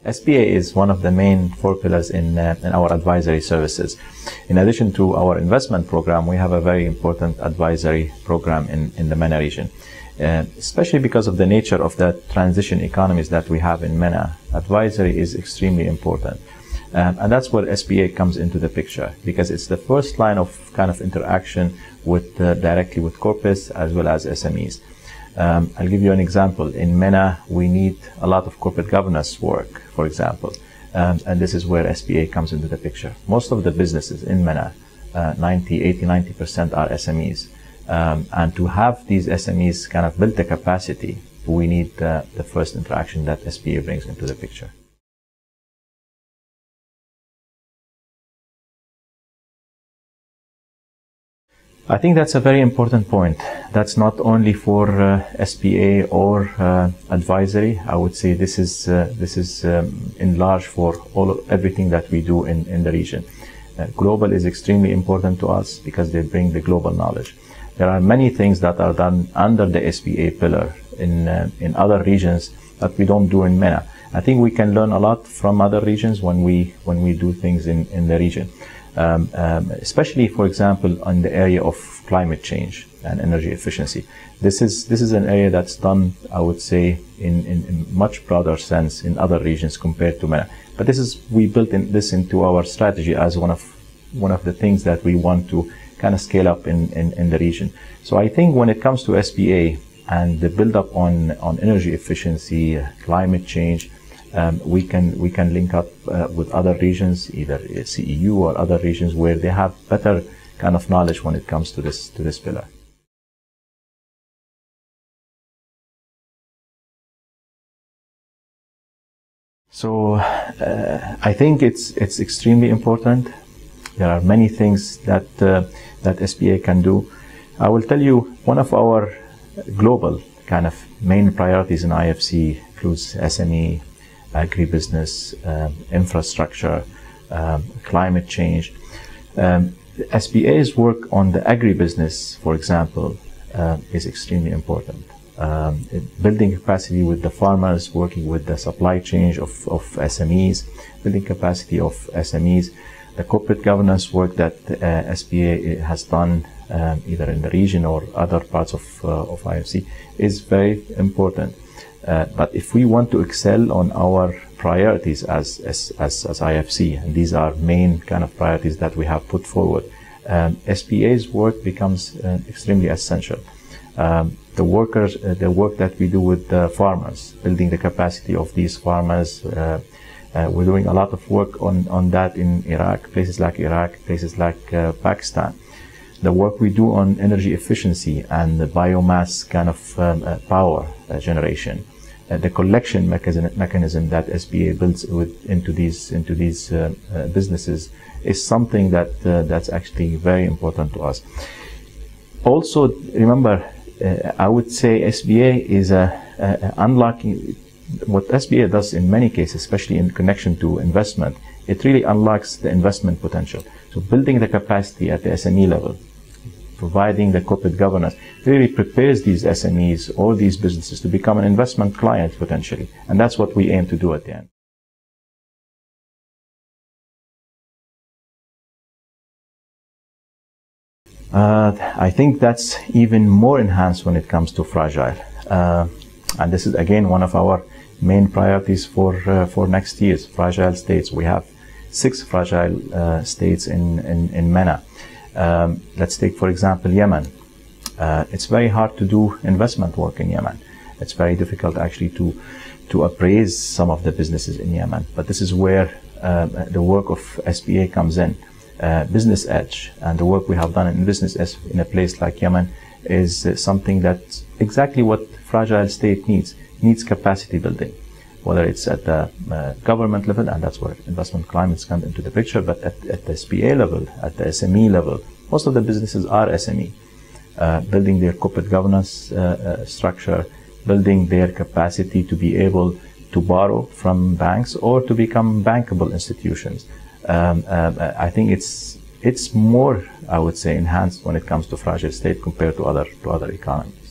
SBA is one of the main four pillars in our advisory services. In addition to our investment program, we have a very important advisory program in the MENA region. Especially because of the nature of the transition economies that we have in MENA, advisory is extremely important. And that's where SBA comes into the picture, because it's the first line of kind of interaction with directly with corporates as well as SMEs. I'll give you an example. In MENA, we need a lot of corporate governance work, for example, and this is where SBA comes into the picture. Most of the businesses in MENA, 90% are SMEs. And to have these SMEs kind of build the capacity, we need the first interaction that SBA brings into the picture. I think that's a very important point. That's not only for SBA or advisory. I would say this is in large for everything that we do in the region. Global is extremely important to us because they bring the global knowledge. There are many things that are done under the SBA pillar in other regions that we don't do in MENA. I think we can learn a lot from other regions when we do things in the region. Especially, for example, in the area of climate change and energy efficiency. This is an area that's done, I would say, in much broader sense in other regions compared to MENA. But we built this into our strategy as one of the things that we want to kind of scale up in the region. So I think when it comes to SBA and the build up on energy efficiency, climate change, we can link up with other regions, either CEU or other regions where they have better kind of knowledge when it comes to this pillar. So I think it's extremely important. There are many things that SBA can do. I will tell you one of our global kind of main priorities in IFC includes SME, agribusiness, infrastructure, climate change. SBA's work on the agribusiness, for example, is extremely important. Building capacity with the farmers, working with the supply chain of SMEs, building capacity of SMEs, the corporate governance work that SBA has done either in the region or other parts of IFC is very important. But if we want to excel on our priorities as IFC, and these are main kind of priorities that we have put forward, SBA's work becomes extremely essential. The work that we do with the farmers, building the capacity of these farmers, we're doing a lot of work on that in Iraq, places like Pakistan. The work we do on energy efficiency and the biomass kind of power generation, the collection mechanism that SBA builds into these businesses is something that's actually very important to us. Also, remember, I would say SBA is unlocking. What SBA does in many cases, especially in connection to investment, it really unlocks the investment potential. So building the capacity at the SME level, providing the corporate governance, really prepares these SMEs or these businesses to become an investment client potentially. And that's what we aim to do at the end. I think that's even more enhanced when it comes to fragile. And this is again one of our main priorities for next year's fragile states. We have 6 fragile states in MENA. Let's take, for example, Yemen. It's very hard to do investment work in Yemen. It's very difficult actually to appraise some of the businesses in Yemen. But this is where the work of SBA comes in. Business Edge and the work we have done in Business Edge in a place like Yemen is something that's exactly what fragile state needs capacity building, whether it's at the government level, and that's where investment climates come into the picture, but at the SBA level, at the SME level, most of the businesses are SME, building their corporate governance structure, building their capacity to be able to borrow from banks or to become bankable institutions. I think it's more, I would say, enhanced when it comes to fragile state compared to other economies.